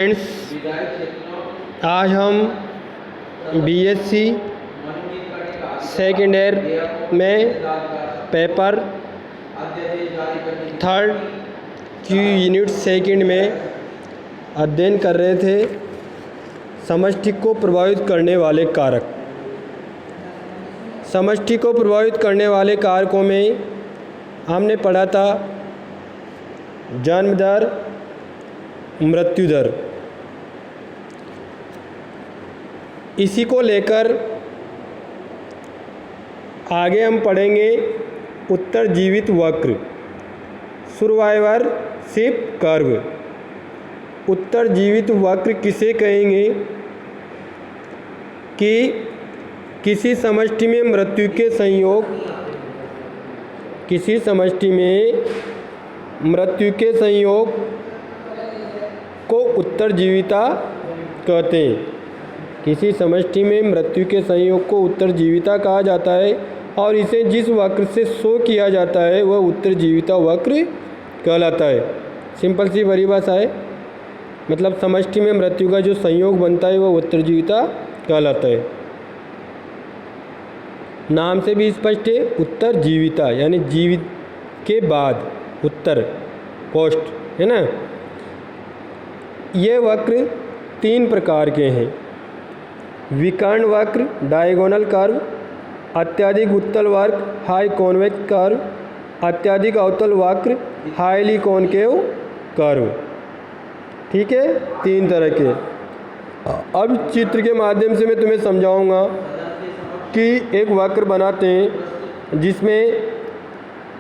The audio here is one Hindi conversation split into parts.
फ्रेंड्स, आज हम बीएससी सेकेंड ईयर में paper third Q unit second में अध्ययन कर रहे थे समष्टि को प्रभावित करने वाले कारक। समष्टि को प्रभावित करने वाले कारकों में हमने पढ़ा था जन्म दर, मृत्यु दर। इसी को लेकर आगे हम पढ़ेंगे उत्तरजीवित वक्र, सर्वाइवरशिप कर्व। उत्तरजीवित वक्र किसे कहेंगे कि किसी समष्टि में मृत्यु के संयोग को उत्तरजीविता कहते हैं। किसी समष्टि में मृत्यु के संयोग को उत्तरजीविता कहा जाता है और इसे जिस वक्र से शो किया जाता है वह उत्तरजीविता वक्र कहलाता है। सिंपल सी परिभाषा है, मतलब समष्टि में मृत्यु का जो संयोग बनता है वह उत्तरजीविता कहलाता है। नाम से भी स्पष्ट है, उत्तरजीविता यानी जीवित के बाद, उत्तर पोस्ट है ना। ये वक्र 3 प्रकार के हैं: विकर्ण वक्र डायगोनल कर्व, अत्यधिक उत्तल वक्र हाई कॉन्वेक्स कर्व, अत्यधिक अवतल वक्र हाईली कॉनकेव कर्व। ठीक है, 3 तरह के। अब चित्र के माध्यम से मैं तुम्हें समझाऊंगा कि एक वक्र बनाते हैं जिसमें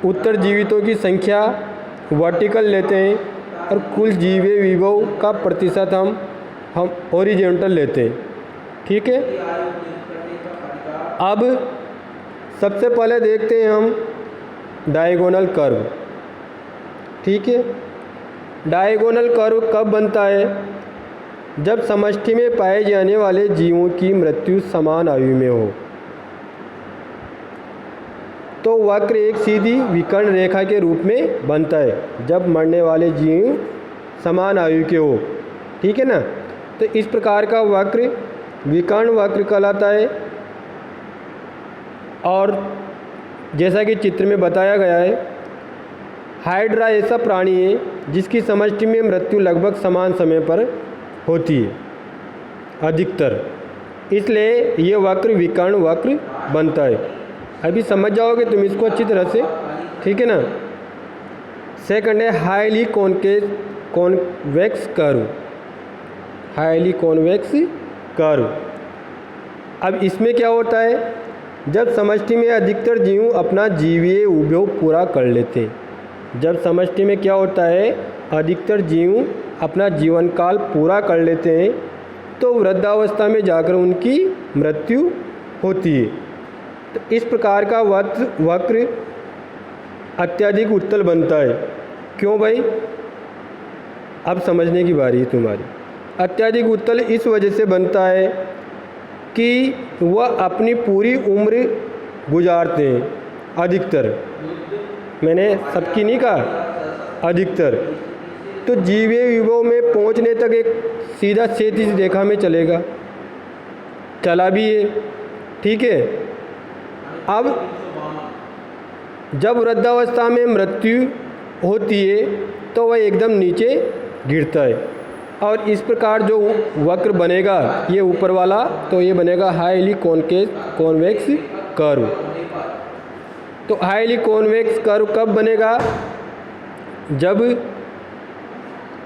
उत्तरजीवितों की संख्या वर्टिकल लेते हैं और कुल जीवे विभव का प्रतिशत हम हॉरिजॉन्टल लेते हैं। ठीक है, अब सबसे पहले देखते हैं हम डायगोनल कर्व। ठीक है, डायगोनल कर्व कब बनता है? जब समष्टि में पाए जाने वाले जीवों की मृत्यु समान आयु में हो तो वक्र एक सीधी विकर्ण रेखा के रूप में बनता है, जब मरने वाले जीव समान आयु के हो। ठीक है ना, तो इस प्रकार का वक्र विकर्ण वक्र कहलाता है। और जैसा कि चित्र में बताया गया है, हाइड्रा ऐसा प्राणी है जिसकी समष्टि में मृत्यु लगभग समान समय पर होती है अधिकतर, इसलिए ये वक्र विकर्ण वक्र बनता है। अभी समझ जाओगे तुम इसको अच्छी तरह से। ठीक है ना। सेकंड है highly convex curve, highly convex curve. अब इसमें क्या होता है, जब समष्टि में अधिकतर जीव अपना जीवीय उपयोग पूरा कर लेते हैं। जब समष्टि में क्या होता है, अधिकतर जीव अपना जीवन काल पूरा कर लेते हैं तो वृद्धावस्था में जाकर उनकी मृत्यु होती है। तो इस प्रकार का वक्र अत्यधिक उत्तल बनता है। क्यों भाई? अब समझने की बारी है तुम्हारी। अत्यधिक उत्तल इस वजह से बनता है कि वह अपनी पूरी उम्र गुजारते हैं, अधिकतर, मैंने सबकी नहीं कहा, अधिकतर। तो जीवे विभव में पहुंचने तक एक सीधा क्षैतिज रेखा में चलेगा, चला भी है। ठीक है, अब जब वृद्धावस्था में मृत्यु होती है तो वह एकदम नीचे गिरता है और इस प्रकार जो वक्र बनेगा ये ऊपर वाला, तो ये बनेगा हाईली कॉन्वेक्स कर्व। तो हाईली कॉन्वेक्स कर्व कब बनेगा? जब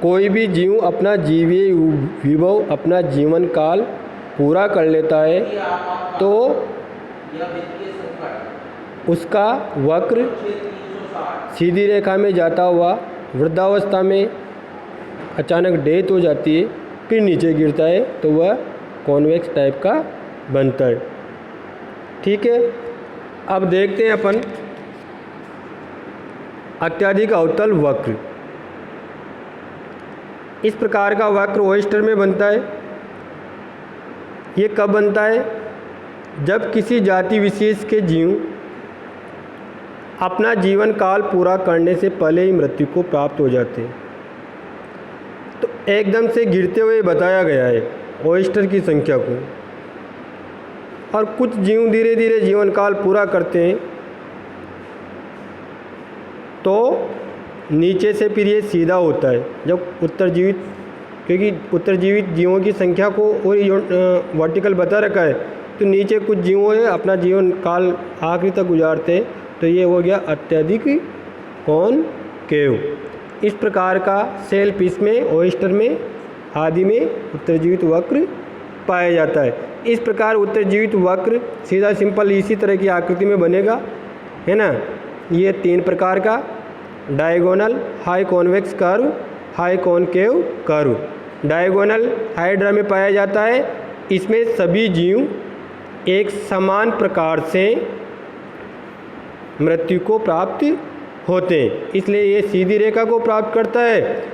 कोई भी जीव अपना जीवीय विभव, अपना जीवन काल पूरा कर लेता है तो उसका वक्र सीधी रेखा में जाता हुआ वृद्धावस्था में अचानक डेथ हो जाती है, फिर नीचे गिरता है, तो वह कॉन्वेक्स टाइप का बनता है। ठीक है, अब देखते हैं अपन अत्यधिक अवतल वक्र। इस प्रकार का वक्र ओयस्टर में बनता है। ये कब बनता है? जब किसी जाति विशेष के जीव अपना जीवन काल पूरा करने से पहले ही मृत्यु को प्राप्त हो जाते हैं। तो एकदम से गिरते हुए बताया गया है ऑयस्टर की संख्या को, और कुछ जीव धीरे धीरे जीवन काल पूरा करते हैं। तो नीचे से फिर ये सीधा होता है जब उत्तरजीवित, क्योंकि उत्तरजीवित जीवों की संख्या को और वर्टिकल बता रखा है, तो नीचे कुछ जीवों है अपना जीवन काल आखिरी तक गुजारते हैं, तो ये हो गया अत्यधिक कॉनकेव। इस प्रकार का सेल फिश में, ऑयस्टर में आदि में उत्तरजीवित वक्र पाया जाता है। इस प्रकार उत्तरजीवित वक्र सीधा सिंपल इसी तरह की आकृति में बनेगा, है ना। ये 3 प्रकार का diagonal, high convex curve, high concave curve. Diagonal hydra में पाया जाता है। इसमें सभी जीव एक समान प्रकार से मृत्यु को प्राप्त होते हैं, इसलिए ये सीधी रेखा को प्राप्त करता है।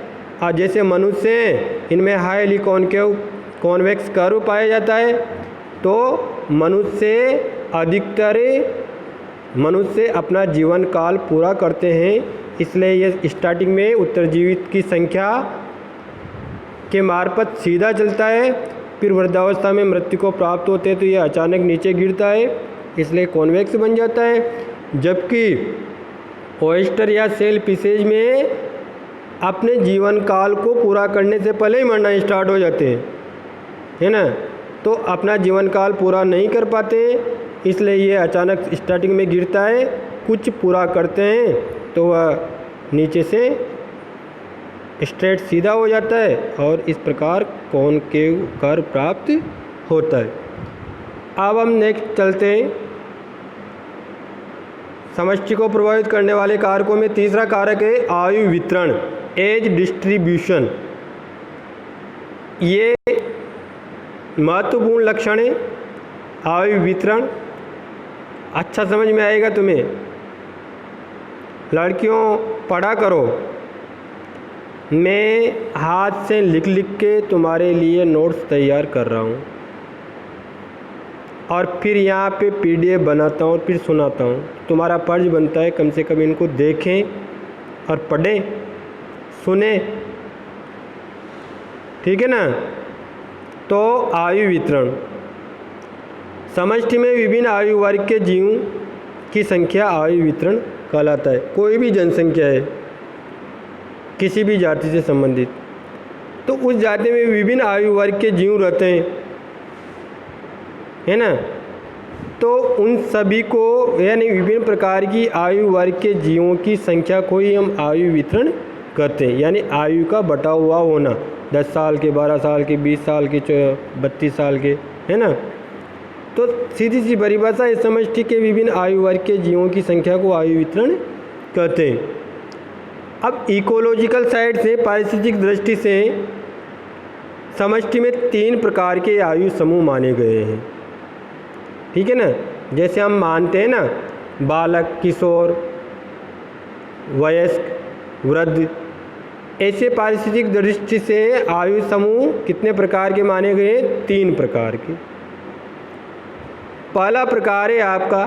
और जैसे मनुष्य हैं, इनमें हाईली कॉनकेव कॉन्वेक्स कर्व पाया जाता है। तो मनुष्य अपना जीवन काल पूरा करते हैं, इसलिए ये स्टार्टिंग में उत्तरजीवित की संख्या के मार्फत सीधा चलता है, फिर वृद्धावस्था में मृत्यु को प्राप्त होते हैं तो ये अचानक नीचे गिरता है, इसलिए कॉन्वेक्स बन जाता है। जबकि ऑयस्टर या सेल फिशेज में अपने जीवन काल को पूरा करने से पहले ही मरना स्टार्ट हो जाते हैं, है ना। तो अपना जीवन काल पूरा नहीं कर पाते, इसलिए ये अचानक स्टार्टिंग में गिरता है, कुछ पूरा करते हैं तो वह नीचे से स्ट्रेट सीधा हो जाता है और इस प्रकार कॉनकेव कर्व प्राप्त होता है। अब हम नेक्स्ट चलते हैं। समष्टि को प्रभावित करने वाले कारकों में तीसरा कारक है आयु वितरण, एज डिस्ट्रीब्यूशन। ये महत्वपूर्ण लक्षण है आयु वितरण। अच्छा समझ में आएगा तुम्हें। लड़कियों पढ़ा करो, मैं हाथ से लिख लिख के तुम्हारे लिए नोट्स तैयार कर रहा हूँ और फिर यहाँ पे PDF बनाता हूँ और फिर सुनाता हूँ। तुम्हारा फर्ज बनता है कम से कम इनको देखें और पढ़ें, सुने, ठीक है ना। तो आयु वितरण, समष्टि में विभिन्न आयु वर्ग के जीवों की संख्या आयु वितरण कहलाता है। कोई भी जनसंख्या है किसी भी जाति से संबंधित, तो उस जाति में विभिन्न आयु वर्ग के जीव रहते हैं, है ना। तो उन सभी को यानी विभिन्न प्रकार की आयु वर्ग के जीवों की संख्या को ही हम आयु वितरण कहते हैं, यानी आयु का बटा हुआ होना, 10 साल के, 12 साल के, 20 साल के, 32 साल के, है ना। तो सीधी सी परिभाषा इस समष्टि के विभिन्न आयु वर्ग के जीवों की संख्या को आयु वितरण कहते हैं। अब इकोलॉजिकल साइड से, पारिस्थितिक दृष्टि से समष्टि में 3 प्रकार के आयु समूह माने गए हैं, ठीक है ना। जैसे हम मानते हैं ना बालक, किशोर, वयस्क, वृद्ध, ऐसे पारिस्थितिक दृष्टि से आयु समूह कितने प्रकार के माने गए हैं? 3 प्रकार के। पहला प्रकार है आपका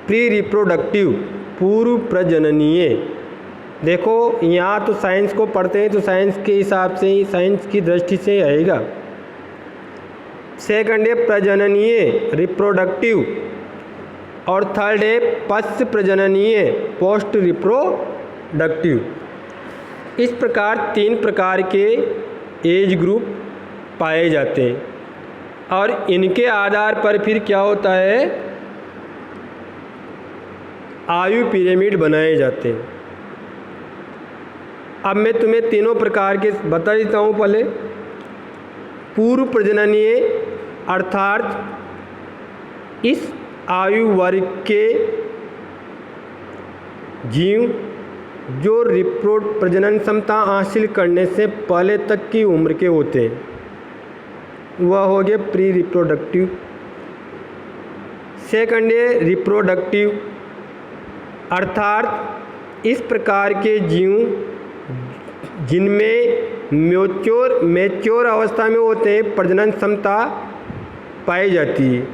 प्री रिप्रोडक्टिव, पूर्व प्रजननीय। देखो यहाँ तो साइंस को पढ़ते हैं तो साइंस के हिसाब से ही, साइंस की दृष्टि से आएगा। सेकंड है प्रजननीय, रिप्रोडक्टिव, और थर्ड है पश्च प्रजननीय, पोस्ट रिप्रोडक्टिव। इस प्रकार 3 प्रकार के एज ग्रुप पाए जाते हैं और इनके आधार पर फिर क्या होता है, आयु पिरामिड बनाए जाते हैं। अब मैं तुम्हें तीनों प्रकार के बता देता हूँ। पहले पूर्व प्रजननीय, अर्थात इस आयु वर्ग के जीव जो प्रजनन क्षमता हासिल करने से पहले तक की उम्र के होते हैं, वह हो गए प्री रिप्रोडक्टिव। सेकंड है रिप्रोडक्टिव, अर्थात इस प्रकार के जीव जिनमें मैच्योर अवस्था में होते हैं, प्रजनन क्षमता पाई जाती है,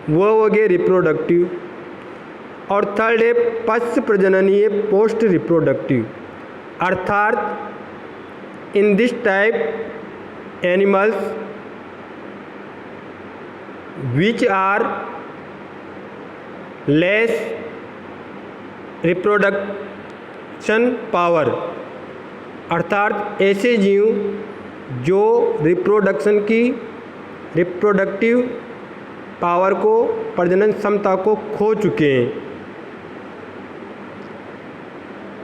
वह हो गए रिप्रोडक्टिव। और थर्ड है पश्च प्रजननीय, पोस्ट रिप्रोडक्टिव, अर्थात in this type animals which are less reproduction power, अर्थात ऐसे जीव जो रिप्रोडक्टिव पावर को, प्रजनन क्षमता को खो चुके हैं।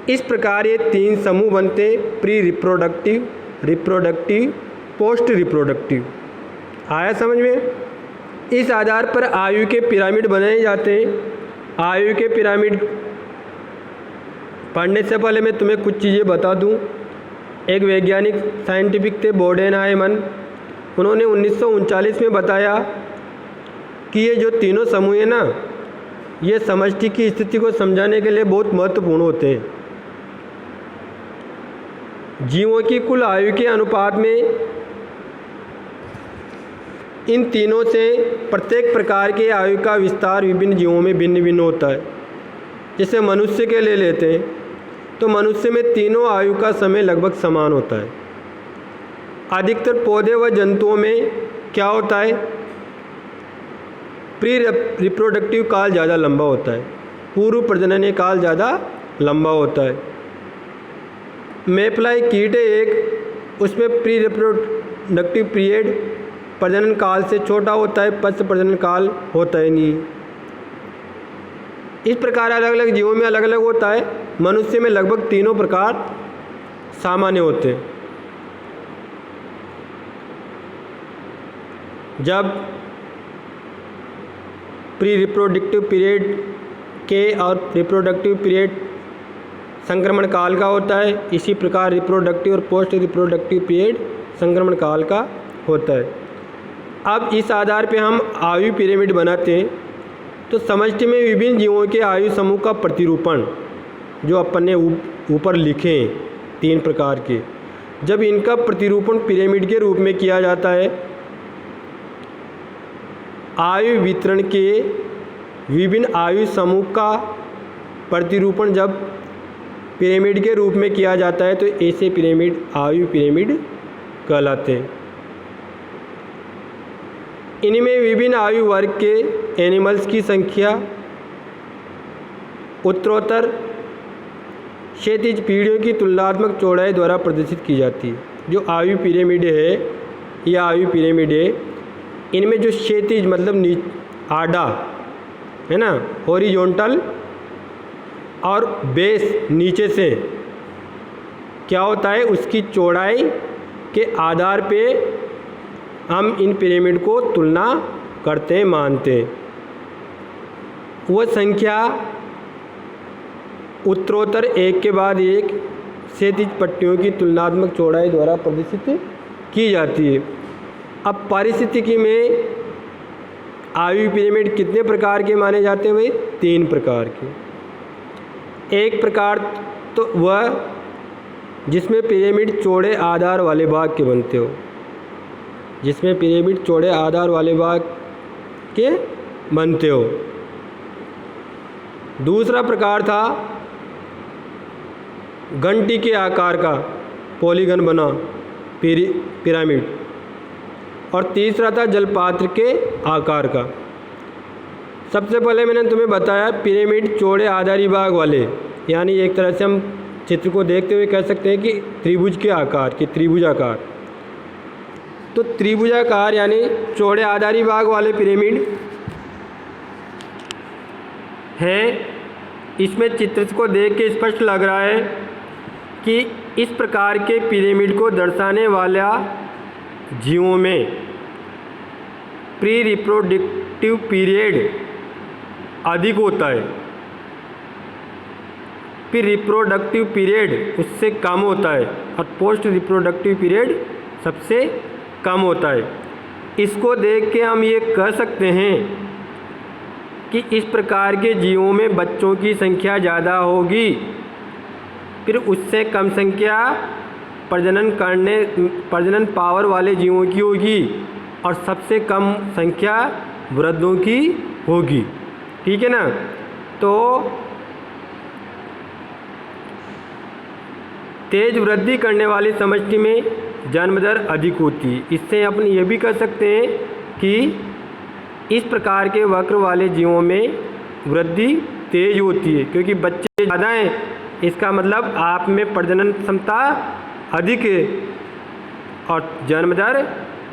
इस प्रकार ये 3 समूह बनते हैं, pre reproductive, reproductive, post reproductive. आया समझ में? इस आधार पर आयु के पिरामिड बनाए जाते हैं। आयु के पिरामिड पढ़ने से पहले मैं तुम्हें कुछ चीज़ें बता दूं। एक वैज्ञानिक साइंटिफिक थे बोडेनहाइमर, उन्होंने 1939 में बताया कि ये जो तीनों समूह हैं ना, ये समष्टि की स्थिति को समझाने के लिए बहुत महत्वपूर्ण होते हैं। जीवों की कुल आयु के अनुपात में इन तीनों से प्रत्येक प्रकार के आयु का विस्तार विभिन्न जीवों में भिन्न भिन्न होता है। जैसे मनुष्य के ले लेते हैं तो मनुष्य में तीनों आयु का समय लगभग समान होता है। अधिकतर पौधे व जंतुओं में क्या होता है, प्री रिप्रोडक्टिव काल ज़्यादा लंबा होता है, पूर्व प्रजनन काल ज़्यादा लंबा होता है। मेफ्लाई कीट है एक, उसमें प्री रिप्रोडक्टिव पीरियड प्रजनन काल से छोटा होता है, पश्च प्रजनन काल होता है नहीं। इस प्रकार अलग अलग जीवों में अलग अलग होता है। मनुष्य में लगभग तीनों प्रकार सामान्य होते हैं। जब प्री रिप्रोडक्टिव पीरियड के और रिप्रोडक्टिव पीरियड संक्रमण काल का होता है, इसी प्रकार रिप्रोडक्टिव और पोस्ट रिप्रोडक्टिव पीरियड संक्रमण काल का होता है। अब इस आधार पे हम आयु पिरामिड बनाते हैं। तो समष्टि में विभिन्न जीवों के आयु समूह का प्रतिरूपण जो अपन ने ऊपर लिखे हैं 3 प्रकार के, जब इनका प्रतिरूपण पिरामिड के रूप में किया जाता है, आयु वितरण के विभिन्न आयु समूह का प्रतिरूपण जब पिरामिड के रूप में किया जाता है तो ऐसे पिरामिड आयु पिरामिड कहलाते हैं। इनमें विभिन्न आयु वर्ग के एनिमल्स की संख्या उत्तरोत्तर क्षैतिज पीढ़ियों की तुलनात्मक चौड़ाई द्वारा प्रदर्शित की जाती है। जो आयु पिरामिड है, यह आयु पिरामिड है, इनमें जो क्षैतिज मतलब आड़ा है ना, हॉरिजॉन्टल, और बेस नीचे से क्या होता है, उसकी चौड़ाई के आधार पे हम इन पिरामिड को तुलना करते हैं, मानते हैं। वह संख्या उत्तरोत्तर एक के बाद एक क्षैतिज पट्टियों की तुलनात्मक चौड़ाई द्वारा प्रदर्शित की जाती है। अब पारिस्थितिकी में आयु पिरामिड कितने प्रकार के माने जाते हैं? 3 प्रकार के। एक प्रकार तो वह जिसमें पिरामिड चौड़े आधार वाले भाग के बनते हो, जिसमें पिरामिड चौड़े आधार वाले भाग के बनते हो। दूसरा प्रकार था घंटी के आकार का पॉलीगन बना पिरामिड, और तीसरा था जलपात्र के आकार का। सबसे पहले मैंने तुम्हें बताया पिरामिड चौड़े आधारी भाग वाले, यानी एक तरह से हम चित्र को देखते हुए कह सकते हैं कि त्रिभुज के आकार के, त्रिभुजाकार। तो त्रिभुजाकार यानी चौड़े आधारी भाग वाले पिरामिड हैं। इसमें चित्र को देख के स्पष्ट लग रहा है कि इस प्रकार के पिरामिड को दर्शाने वाला जीवों में प्री रिप्रोडक्टिव पीरियड अधिक होता है, फिर रिप्रोडक्टिव पीरियड उससे कम होता है, और पोस्ट रिप्रोडक्टिव पीरियड सबसे कम होता है। इसको देख के हम ये कह सकते हैं कि इस प्रकार के जीवों में बच्चों की संख्या ज़्यादा होगी, फिर उससे कम संख्या प्रजनन पावर वाले जीवों की होगी, और सबसे कम संख्या वृद्धों की होगी। ठीक है ना। तो तेज वृद्धि करने वाली समष्टि में जन्म दर अधिक होती है। इससे अपन ये भी कह सकते हैं कि इस प्रकार के वक्र वाले जीवों में वृद्धि तेज होती है, क्योंकि बच्चे ज़्यादा हैं, इसका मतलब आप में प्रजनन क्षमता अधिक है और जन्म दर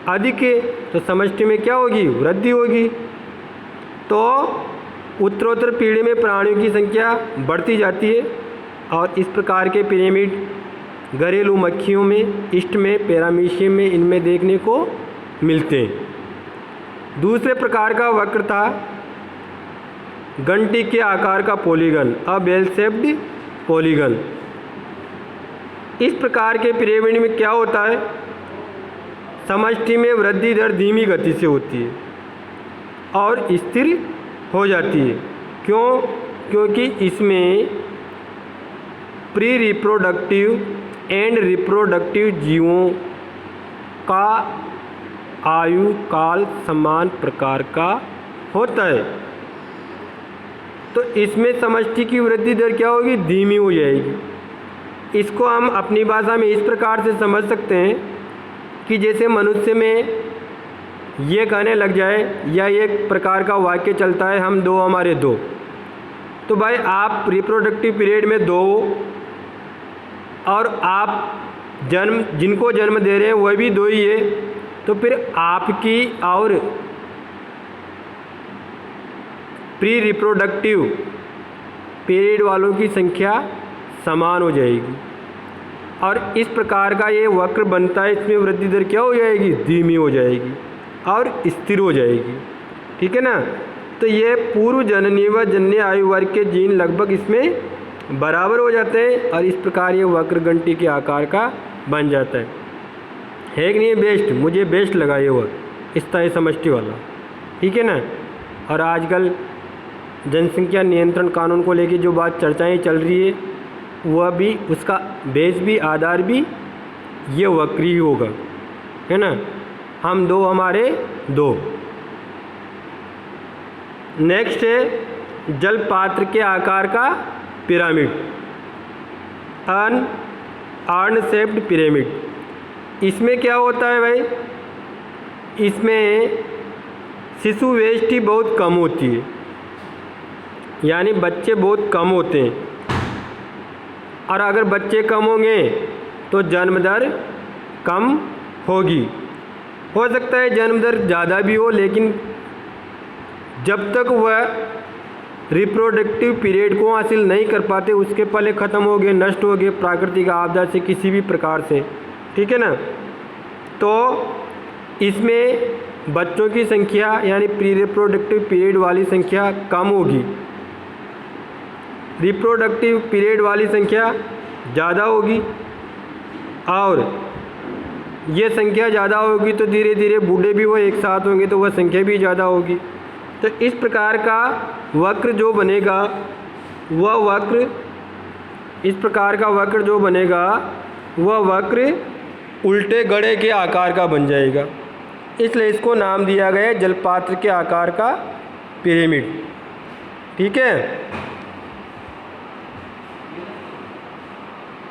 अधिक है, तो समष्टि में क्या होगी, वृद्धि होगी। तो उत्तरोत्तर पीढ़ी में प्राणियों की संख्या बढ़ती जाती है और इस प्रकार के पिरामिड घरेलू मक्खियों में, ईस्ट में, पैरामीशियम में इनमें देखने को मिलते हैं। दूसरे प्रकार का वक्र था घंटी के आकार का पॉलीगन, अ बेल शेप्ड पॉलीगन। इस प्रकार के पिरामिड में क्या होता है, समष्टि में वृद्धि दर धीमी गति से होती है और स्थिर हो जाती है। क्यों? क्योंकि इसमें प्री रिप्रोडक्टिव एंड रिप्रोडक्टिव जीवों का आयु काल समान प्रकार का होता है। तो इसमें समष्टि की वृद्धि दर क्या होगी, धीमी हो जाएगी। इसको हम अपनी भाषा में इस प्रकार से समझ सकते हैं कि जैसे मनुष्य में ये कहने लग जाए या एक प्रकार का वाक्य चलता है, हम दो हमारे दो, तो भाई आप रिप्रोडक्टिव पीरियड में दो और आप जिनको जन्म दे रहे हैं वह भी दो ही है, तो फिर आपकी और प्री रिप्रोडक्टिव पीरियड वालों की संख्या समान हो जाएगी और इस प्रकार का ये वक्र बनता है। इसमें वृद्धि दर क्या हो जाएगी, धीमी हो जाएगी और स्थिर हो जाएगी। ठीक है ना। तो ये पूर्व जननीय व जन्य आयु वर्ग के जीन लगभग इसमें बराबर हो जाते हैं और इस प्रकार ये वक्र घंटी के आकार का बन जाता है कि नहीं। बेस्ट, मुझे बेस्ट लगा ये वर्ग स्थायी समष्टि वाला। ठीक है ना। और आजकल जनसंख्या नियंत्रण कानून को लेकर जो बात चर्चाएं चल रही है वह भी, उसका बेस भी, आधार भी ये वक्र ही होगा, है ना। हम दो हमारे दो। नेक्स्ट है जल पात्र के आकार का पिरामिड, अर्न शेप्ड पिरामिड। इसमें क्या होता है भाई, इसमें शिशु वेस्टी बहुत कम होती है, यानी बच्चे बहुत कम होते हैं और अगर बच्चे कम होंगे तो जन्म दर कम होगी। हो सकता है जन्म दर ज़्यादा भी हो, लेकिन जब तक वह रिप्रोडक्टिव पीरियड को हासिल नहीं कर पाते उसके पहले ख़त्म हो गए, नष्ट हो गए प्राकृतिक आपदा से, किसी भी प्रकार से। ठीक है ना। तो इसमें बच्चों की संख्या यानी प्री रिप्रोडक्टिव पीरियड वाली संख्या कम होगी, रिप्रोडक्टिव पीरियड वाली संख्या ज़्यादा होगी और ये संख्या ज़्यादा होगी तो धीरे धीरे बूढ़े भी वो एक साथ होंगे तो वह संख्या भी ज़्यादा होगी। तो इस प्रकार का वक्र जो बनेगा वह वक्र, इस प्रकार का वक्र जो बनेगा वह वक्र उल्टे गड़े के आकार का बन जाएगा, इसलिए इसको नाम दिया गया जलपात्र के आकार का पिरामिड। ठीक है।